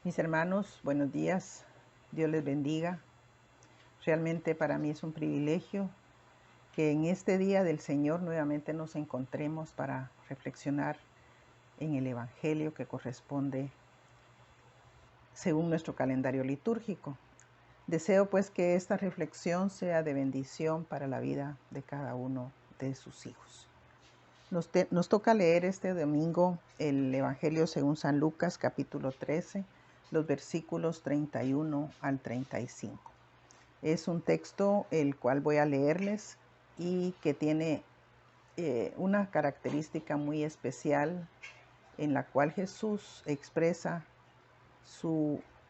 Mis hermanos, buenos días. Dios les bendiga. Realmente para mí es un privilegio que en este día del Señor nuevamente nos encontremos para reflexionar en el Evangelio que corresponde según nuestro calendario litúrgico. Deseo pues que esta reflexión sea de bendición para la vida de cada uno de sus hijos. Nos toca leer este domingo el Evangelio según San Lucas, capítulo 13, los versículos 31 al 35. Es un texto el cual voy a leerles y que tiene una característica muy especial en la cual Jesús expresa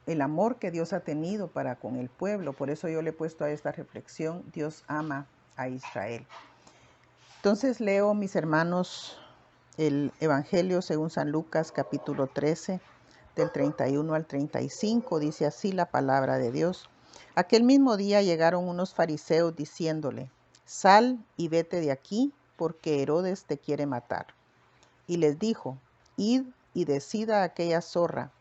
el amor que Dios ha tenido para con el pueblo. Por eso yo le he puesto a esta reflexión: Dios ama a Israel. Entonces leo, mis hermanos, el Evangelio según San Lucas, capítulo 13, del 31 al 35. Dice así la palabra de Dios. Aquel mismo día llegaron unos fariseos diciéndole: Sal y vete de aquí, porque Herodes te quiere matar. Y les dijo: Id y decid a aquella zorra: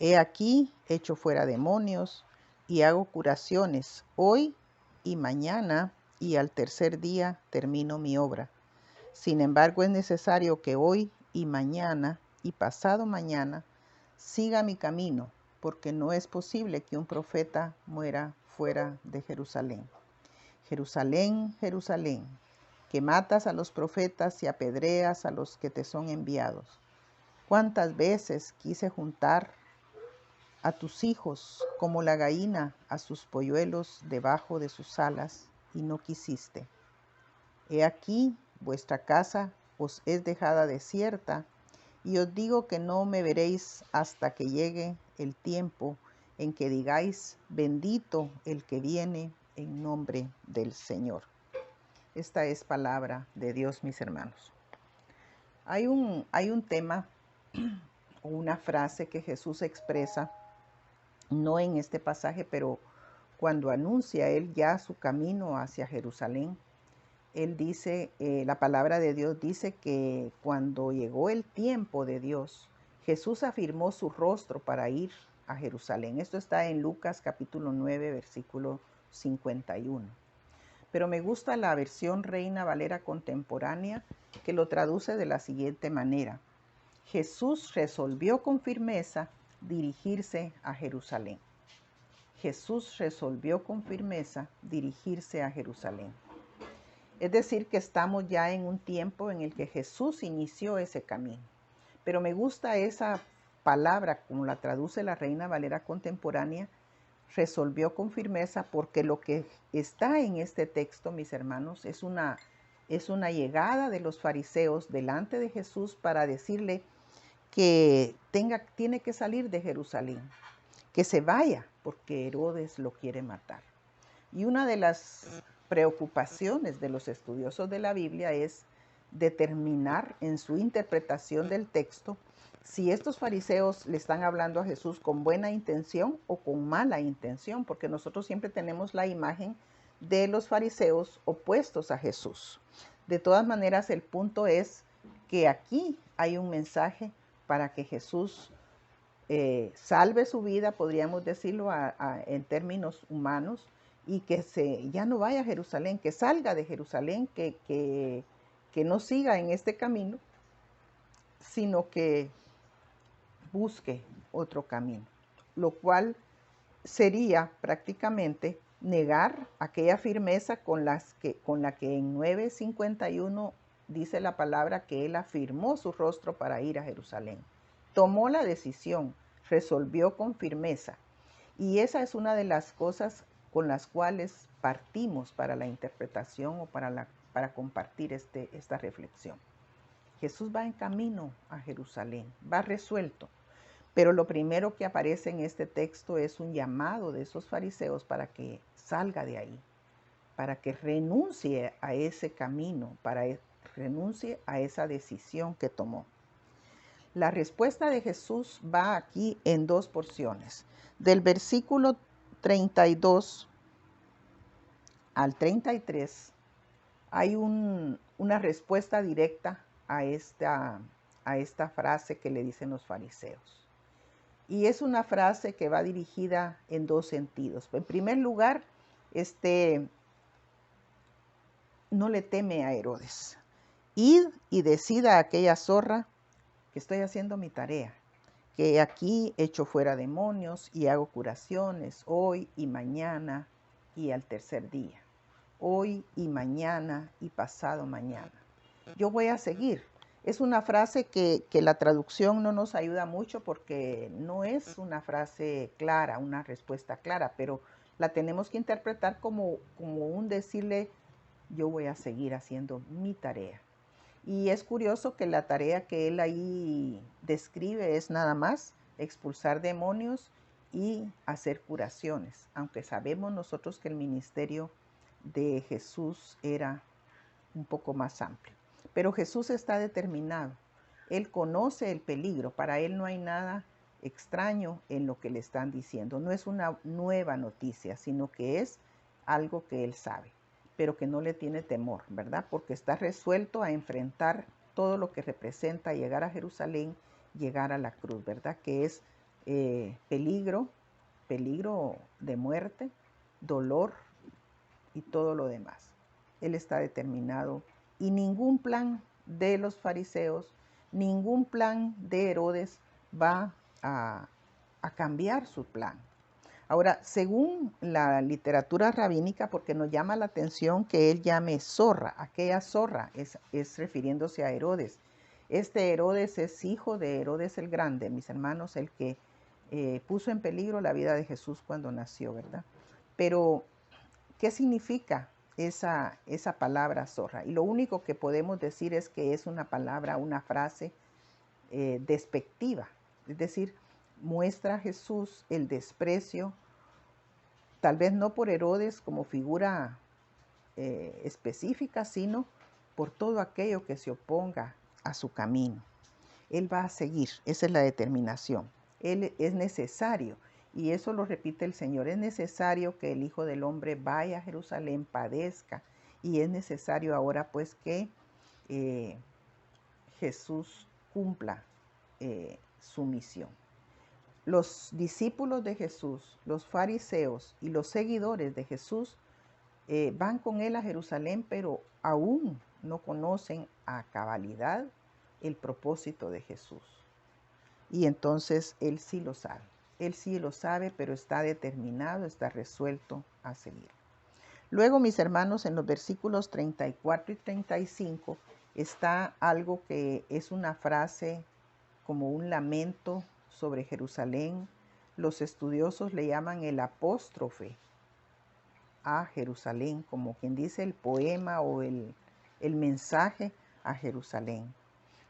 He aquí, echo fuera demonios y hago curaciones hoy y mañana, y al tercer día termino mi obra. Sin embargo, es necesario que hoy y mañana y pasado mañana siga mi camino, porque no es posible que un profeta muera fuera de Jerusalén. Jerusalén, Jerusalén, que matas a los profetas y apedreas a los que te son enviados. ¿Cuántas veces quise juntar a tus hijos como la gallina a sus polluelos debajo de sus alas, y no quisiste? He aquí, vuestra casa os es dejada desierta, y os digo que no me veréis hasta que llegue el tiempo en que digáis: bendito el que viene en nombre del Señor. Esta es palabra de Dios, mis hermanos. Hay un tema o una frase que Jesús expresa, no en este pasaje, pero cuando anuncia él ya su camino hacia Jerusalén. Él dice, la palabra de Dios dice que cuando llegó el tiempo de Dios, Jesús afirmó su rostro para ir a Jerusalén. Esto está en Lucas capítulo 9, versículo 51. Pero me gusta la versión Reina Valera contemporánea, que lo traduce de la siguiente manera: Jesús resolvió con firmeza dirigirse a Jerusalén. Jesús resolvió con firmeza dirigirse a Jerusalén. Es decir, que estamos ya en un tiempo en el que Jesús inició ese camino. Pero me gusta esa palabra, como la traduce la Reina Valera contemporánea, resolvió con firmeza, porque lo que está en este texto, mis hermanos, es una llegada de los fariseos delante de Jesús para decirle que tiene que salir de Jerusalén, que se vaya, porque Herodes lo quiere matar. Y una de las preocupaciones de los estudiosos de la Biblia es determinar en su interpretación del texto si estos fariseos le están hablando a Jesús con buena intención o con mala intención, porque nosotros siempre tenemos la imagen de los fariseos opuestos a Jesús. De todas maneras, el punto es que aquí hay un mensaje para que Jesús salve su vida, podríamos decirlo en términos humanos, y que ya no vaya a Jerusalén, que salga de Jerusalén, que no siga en este camino, sino que busque otro camino, lo cual sería prácticamente negar aquella firmeza con la que en 9:51 dice la palabra que él afirmó su rostro para ir a Jerusalén. Tomó la decisión, resolvió con firmeza. Y esa es una de las cosas con las cuales partimos para la interpretación o para compartir esta reflexión. Jesús va en camino a Jerusalén, va resuelto. Pero lo primero que aparece en este texto es un llamado de esos fariseos para que salga de ahí, para que renuncie a ese camino, renuncie a esa decisión que tomó. La respuesta de Jesús va aquí en dos porciones. Del versículo 32 al 33 hay una respuesta directa a esta frase que le dicen los fariseos. Y es una frase que va dirigida en dos sentidos. En primer lugar, no le teme a Herodes. Id y decida a aquella zorra que estoy haciendo mi tarea, que aquí echo fuera demonios y hago curaciones hoy y mañana y al tercer día. Hoy y mañana y pasado mañana. Yo voy a seguir. Es una frase que la traducción no nos ayuda mucho porque no es una frase clara, una respuesta clara, pero la tenemos que interpretar como un decirle, yo voy a seguir haciendo mi tarea. Y es curioso que la tarea que él ahí describe es nada más expulsar demonios y hacer curaciones, aunque sabemos nosotros que el ministerio de Jesús era un poco más amplio. Pero Jesús está determinado. Él conoce el peligro. Para él no hay nada extraño en lo que le están diciendo. No es una nueva noticia, sino que es algo que él sabe, pero que no le tiene temor, ¿verdad? Porque está resuelto a enfrentar todo lo que representa llegar a Jerusalén, llegar a la cruz, ¿verdad? Que es peligro de muerte, dolor y todo lo demás. Él está determinado y ningún plan de los fariseos, ningún plan de Herodes va a cambiar su plan. Ahora, según la literatura rabínica, porque nos llama la atención que él llame zorra, aquella zorra es refiriéndose a Herodes. Este Herodes es hijo de Herodes el Grande, mis hermanos, el que puso en peligro la vida de Jesús cuando nació, ¿verdad? Pero, ¿qué significa esa palabra zorra? Y lo único que podemos decir es que es una palabra, una frase despectiva, es decir, muestra a Jesús el desprecio, tal vez no por Herodes como figura específica, sino por todo aquello que se oponga a su camino. Él va a seguir, esa es la determinación. Él es necesario, y eso lo repite el Señor, es necesario que el Hijo del Hombre vaya a Jerusalén, padezca, y es necesario ahora pues que Jesús cumpla su misión. Los discípulos de Jesús, los fariseos y los seguidores de Jesús van con él a Jerusalén, pero aún no conocen a cabalidad el propósito de Jesús. Y entonces él sí lo sabe. Él sí lo sabe, pero está determinado, está resuelto a seguir. Luego, mis hermanos, en los versículos 34 y 35 está algo que es una frase como un lamento sobre Jerusalén. Los estudiosos le llaman el apóstrofe a Jerusalén, como quien dice el poema o el mensaje a Jerusalén.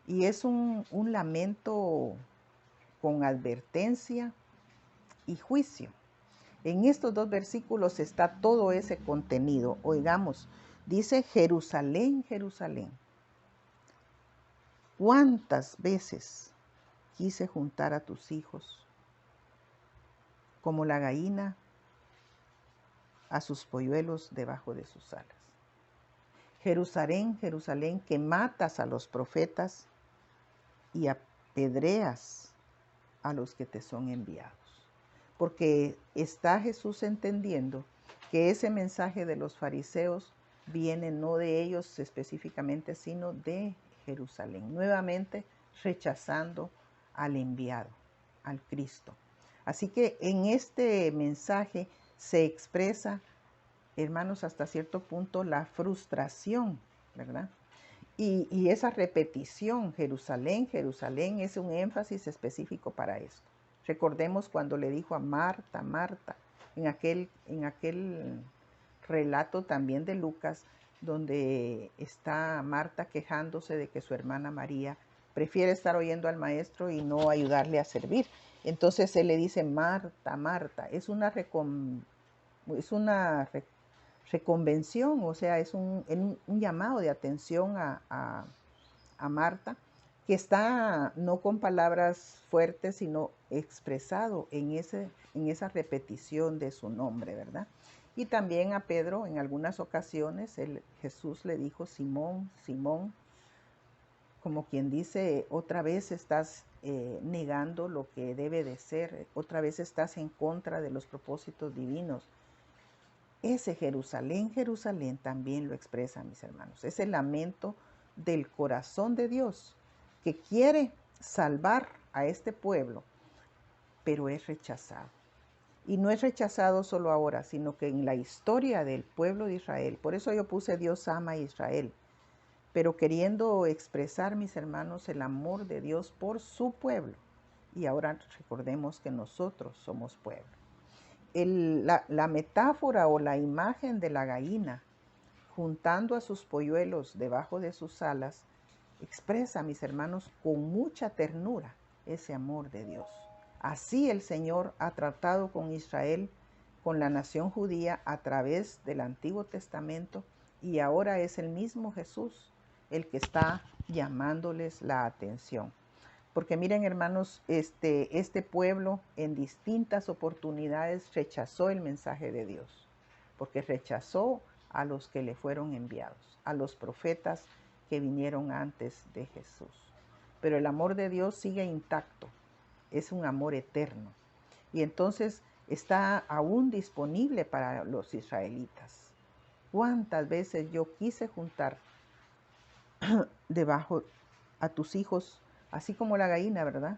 Y es un lamento con advertencia y juicio. En estos dos versículos está todo ese contenido. Oigamos, dice Jerusalén, Jerusalén. ¿Cuántas veces quise juntar a tus hijos como la gallina a sus polluelos debajo de sus alas? Jerusalén, Jerusalén, que matas a los profetas y apedreas a los que te son enviados. Porque está Jesús entendiendo que ese mensaje de los fariseos viene no de ellos específicamente, sino de Jerusalén. Nuevamente rechazando al enviado, al Cristo. Así que en este mensaje se expresa, hermanos, hasta cierto punto la frustración, ¿verdad? Y esa repetición, Jerusalén, Jerusalén, es un énfasis específico para esto. Recordemos cuando le dijo a Marta, Marta, en aquel relato también de Lucas, donde está Marta quejándose de que su hermana María prefiere estar oyendo al maestro y no ayudarle a servir. Entonces él le dice, Marta, Marta, es una reconvención, o sea, es un llamado de atención a Marta, que está no con palabras fuertes, sino expresado en esa repetición de su nombre, ¿verdad? Y también a Pedro, en algunas ocasiones, Jesús le dijo, Simón, Simón, como quien dice, otra vez estás negando lo que debe de ser, otra vez estás en contra de los propósitos divinos. Ese Jerusalén, Jerusalén también lo expresa, mis hermanos. Es el lamento del corazón de Dios que quiere salvar a este pueblo, pero es rechazado. Y no es rechazado solo ahora, sino que en la historia del pueblo de Israel. Por eso yo puse Dios ama a Israel, pero queriendo expresar, mis hermanos, el amor de Dios por su pueblo. Y ahora recordemos que nosotros somos pueblo. La metáfora o la imagen de la gallina juntando a sus polluelos debajo de sus alas expresa, mis hermanos, con mucha ternura ese amor de Dios. Así el Señor ha tratado con Israel, con la nación judía a través del Antiguo Testamento, y ahora es el mismo Jesús el que está llamándoles la atención. Porque miren, hermanos, este pueblo en distintas oportunidades rechazó el mensaje de Dios, porque rechazó a los que le fueron enviados, a los profetas que vinieron antes de Jesús. Pero el amor de Dios sigue intacto, es un amor eterno. Y entonces está aún disponible para los israelitas. ¿Cuántas veces yo quise juntar debajo a tus hijos, así como la gallina, ¿verdad?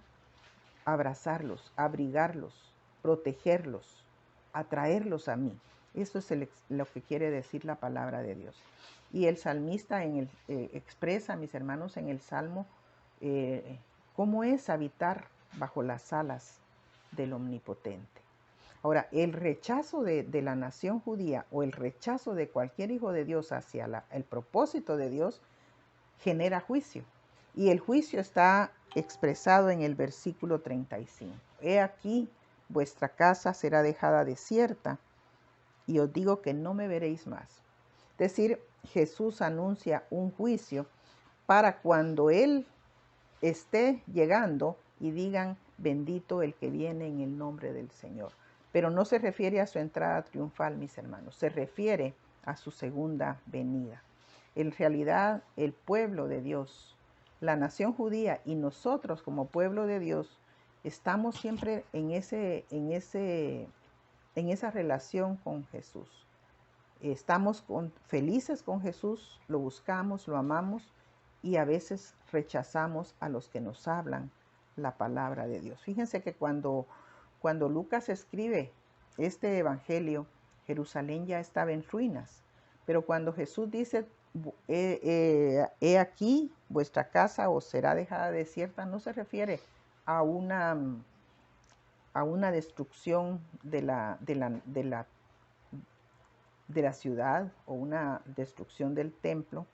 Abrazarlos, abrigarlos, protegerlos, atraerlos a mí. Eso es lo que quiere decir la palabra de Dios. Y el salmista expresa, mis hermanos, en el Salmo, cómo es habitar bajo las alas del Omnipotente. Ahora, el rechazo de la nación judía o el rechazo de cualquier hijo de Dios hacia el propósito de Dios genera juicio. Y el juicio está expresado en el versículo 35. He aquí, vuestra casa será dejada desierta, y os digo que no me veréis más. Es decir, Jesús anuncia un juicio para cuando Él esté llegando y digan, bendito el que viene en el nombre del Señor. Pero no se refiere a su entrada triunfal, mis hermanos, se refiere a su segunda venida. En realidad, el pueblo de Dios, la nación judía y nosotros como pueblo de Dios, estamos siempre en esa relación con Jesús. Estamos felices con Jesús, lo buscamos, lo amamos, y a veces rechazamos a los que nos hablan la palabra de Dios. Fíjense que cuando Lucas escribe este evangelio, Jerusalén ya estaba en ruinas, pero cuando Jesús dice, he aquí vuestra casa os será dejada desierta, no se refiere a una destrucción de la ciudad o una destrucción del templo,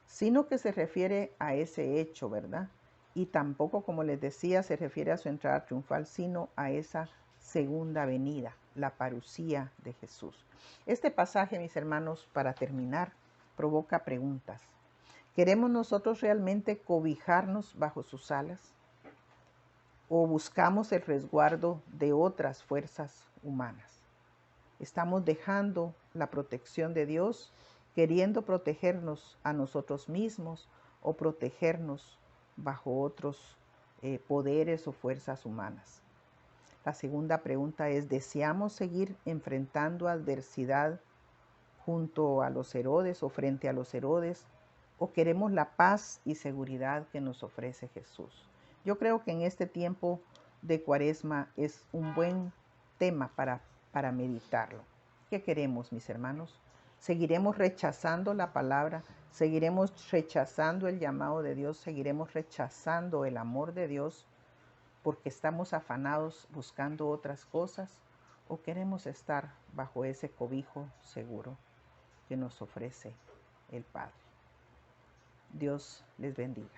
sino que se refiere a ese hecho, ¿verdad? Y tampoco, como les decía, se refiere a su entrada triunfal, sino a esa segunda venida, la parusía de Jesús. Este pasaje, mis hermanos, para terminar, provoca preguntas. ¿Queremos nosotros realmente cobijarnos bajo sus alas? ¿O buscamos el resguardo de otras fuerzas humanas? Estamos dejando la protección de Dios, queriendo protegernos a nosotros mismos o protegernos bajo otros poderes o fuerzas humanas. La segunda pregunta es, ¿deseamos seguir enfrentando adversidad junto a los Herodes o frente a los Herodes? ¿O queremos la paz y seguridad que nos ofrece Jesús? Yo creo que en este tiempo de Cuaresma es un buen tema para meditarlo. ¿Qué queremos, mis hermanos? ¿Seguiremos rechazando la palabra? ¿Seguiremos rechazando el llamado de Dios? ¿Seguiremos rechazando el amor de Dios porque estamos afanados buscando otras cosas? ¿O queremos estar bajo ese cobijo seguro que nos ofrece el Padre? Dios les bendiga.